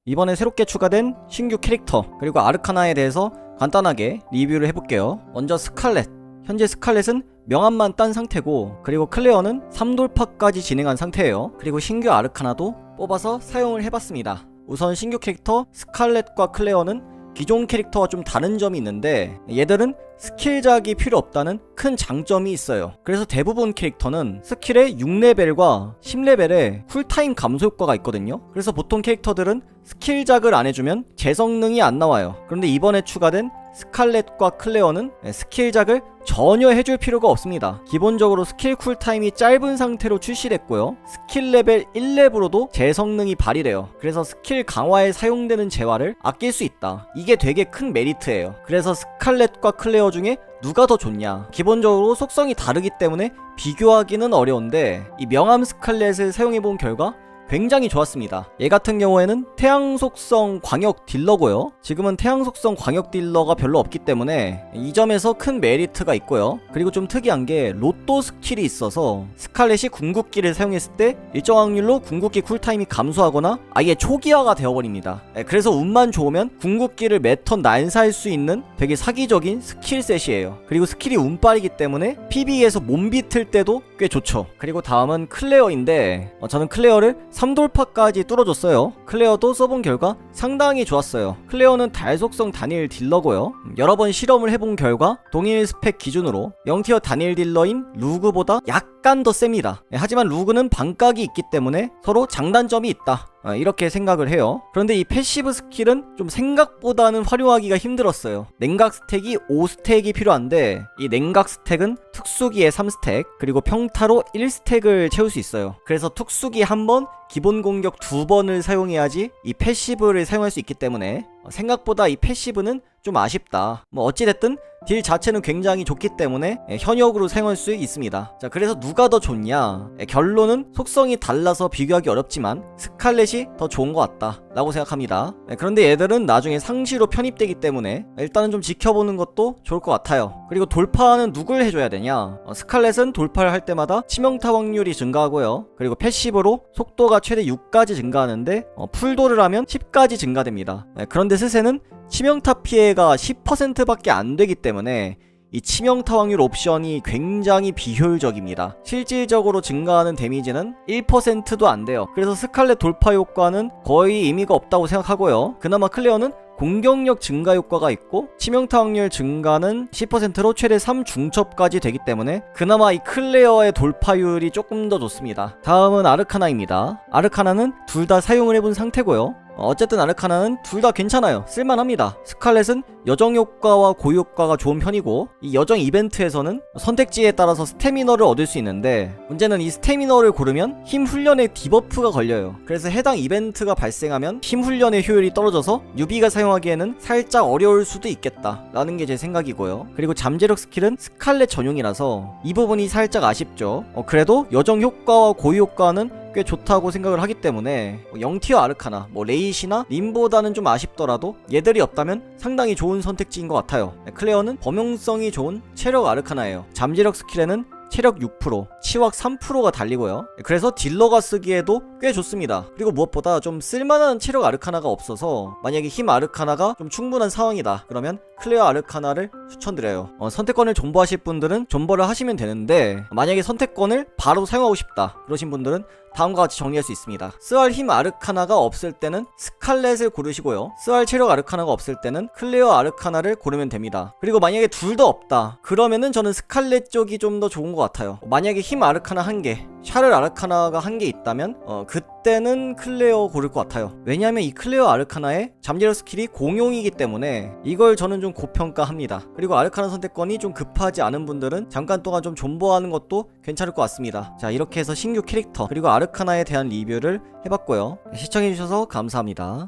이번에 새롭게 추가된 신규 캐릭터 그리고 아르카나에 대해서 간단하게 리뷰를 해볼게요. 먼저 스칼렛. 현재 스칼렛은 명함만 딴 상태고, 그리고 클레어는 3돌파까지 진행한 상태예요. 그리고 신규 아르카나도 뽑아서 사용을 해봤습니다. 우선 신규 캐릭터 스칼렛과 클레어는 기존 캐릭터와 좀 다른 점이 있는데, 얘들은 스킬작이 필요 없다는 큰 장점이 있어요. 그래서 대부분 캐릭터는 스킬의 6레벨과 10레벨에 쿨타임 감소 효과가 있거든요. 그래서 보통 캐릭터들은 스킬작을 안 해주면 재성능이 안 나와요. 그런데 이번에 추가된 스칼렛과 클레어는 스킬작을 전혀 해줄 필요가 없습니다. 기본적으로 스킬 쿨타임이 짧은 상태로 출시됐고요. 스킬 레벨 1렙으로도 재성능이 발휘돼요. 그래서 스킬 강화에 사용되는 재화를 아낄 수 있다. 이게 되게 큰 메리트예요. 그래서 스칼렛과 클레어 중에 누가 더 좋냐? 기본적으로 속성이 다르기 때문에 비교하기는 어려운데, 이 명함 스칼렛을 사용해본 결과 굉장히 좋았습니다. 얘 같은 경우에는 태양 속성 광역 딜러고요. 지금은 태양 속성 광역 딜러가 별로 없기 때문에 이 점에서 큰 메리트가 있고요. 그리고 좀 특이한 게 로또 스킬이 있어서 스칼렛이 궁극기를 사용했을 때 일정 확률로 궁극기 쿨타임이 감소하거나 아예 초기화가 되어버립니다. 그래서 운만 좋으면 궁극기를 매 턴 난사할 수 있는 되게 사기적인 스킬셋이에요. 그리고 스킬이 운빨이기 때문에 PB에서 몸 비틀 때도 꽤 좋죠. 그리고 다음은 클레어인데, 저는 클레어를 3돌파까지 뚫어줬어요. 클레어도 써본 결과 상당히 좋았어요. 클레어는 달속성 단일 딜러고요. 여러 번 실험을 해본 결과 동일 스펙 기준으로 0티어 단일 딜러인 루그보다 약간 더 셉니다. 하지만 루그는 반각이 있기 때문에 서로 장단점이 있다, 이렇게 생각을 해요. 그런데 이 패시브 스킬은 좀 생각보다는 활용하기가 힘들었어요. 냉각 스택이 5스택이 필요한데, 이 냉각 스택은 특수기에 3스택 그리고 평타로 1스택을 채울 수 있어요. 그래서 특수기 1번, 기본 공격 2번을 사용해야지 이 패시브를 사용할 수 있기 때문에 생각보다 이 패시브는 좀 아쉽다. 어찌됐든 딜 자체는 굉장히 좋기 때문에 현역으로 사용할 수 있습니다. 자, 그래서 누가 더 좋냐? 결론은 속성이 달라서 비교하기 어렵지만 스칼렛이 더 좋은 것 같다 라고 생각합니다. 그런데 얘들은 나중에 상시로 편입되기 때문에 일단은 좀 지켜보는 것도 좋을 것 같아요. 그리고 돌파는 누굴 해줘야 되냐? 스칼렛은 돌파를 할 때마다 치명타 확률이 증가하고요. 그리고 패시브로 속도가 최대 6까지 증가하는데, 풀도를 하면 10까지 증가됩니다. 그런데 스세는 치명타 피해가 10%밖에 안 되기 때문에 이 치명타 확률 옵션이 굉장히 비효율적입니다. 실질적으로 증가하는 데미지는 1%도 안 돼요. 그래서 스칼렛 돌파 효과는 거의 의미가 없다고 생각하고요. 그나마 클레어는 공격력 증가 효과가 있고 치명타 확률 증가는 10%로 최대 3중첩까지 되기 때문에 그나마 이 클레어의 돌파율이 조금 더 좋습니다. 다음은 아르카나입니다. 아르카나는 둘 다 사용을 해본 상태고요. 어쨌든 아르카나는 둘 다 괜찮아요. 쓸만합니다. 스칼렛은 여정 효과와 고유 효과가 좋은 편이고, 이 여정 이벤트에서는 선택지에 따라서 스태미너를 얻을 수 있는데, 문제는 이 스태미너를 고르면 힘 훈련에 디버프가 걸려요. 그래서 해당 이벤트가 발생하면 힘 훈련의 효율이 떨어져서 뉴비가 사용하기에는 살짝 어려울 수도 있겠다 라는 게 제 생각이고요. 그리고 잠재력 스킬은 스칼렛 전용이라서 이 부분이 살짝 아쉽죠. 그래도 여정 효과와 고유 효과는 꽤 좋다고 생각을 하기 때문에 0티어 아르카나, 레이시나 림보다는 좀 아쉽더라도 얘들이 없다면 상당히 좋은 선택지인 것 같아요. 클레어는 범용성이 좋은 체력 아르카나예요. 잠재력 스킬에는 체력 6%, 치확 3%가 달리고요. 그래서 딜러가 쓰기에도 꽤 좋습니다. 그리고 무엇보다 좀 쓸만한 체력 아르카나가 없어서 만약에 힘 아르카나가 좀 충분한 상황이다 그러면 클레어 아르카나를 추천드려요. 선택권을 존버하실 분들은 존버를 하시면 되는데, 만약에 선택권을 바로 사용하고 싶다 그러신 분들은 다음과 같이 정리할 수 있습니다. 스알 힘 아르카나가 없을 때는 스칼렛을 고르시고요. 스알 체력 아르카나가 없을 때는 클레어 아르카나를 고르면 됩니다. 그리고 만약에 둘 다 없다 그러면은 저는 스칼렛 쪽이 좀 더 좋은 것 같아요. 만약에 힘 아르카나 1개, 샤를 아르카나가 1개 있다면 그때는 클레어 고를 것 같아요. 왜냐하면 이 클레어 아르카나의 잠재력 스킬이 공용이기 때문에 이걸 저는 좀 고평가합니다. 그리고 아르카나 선택권이 좀 급하지 않은 분들은 잠깐 동안 좀 존버하는 것도 괜찮을 것 같습니다. 자, 이렇게 해서 신규 캐릭터 그리고 아르카나에 대한 리뷰를 해봤고요. 시청해주셔서 감사합니다.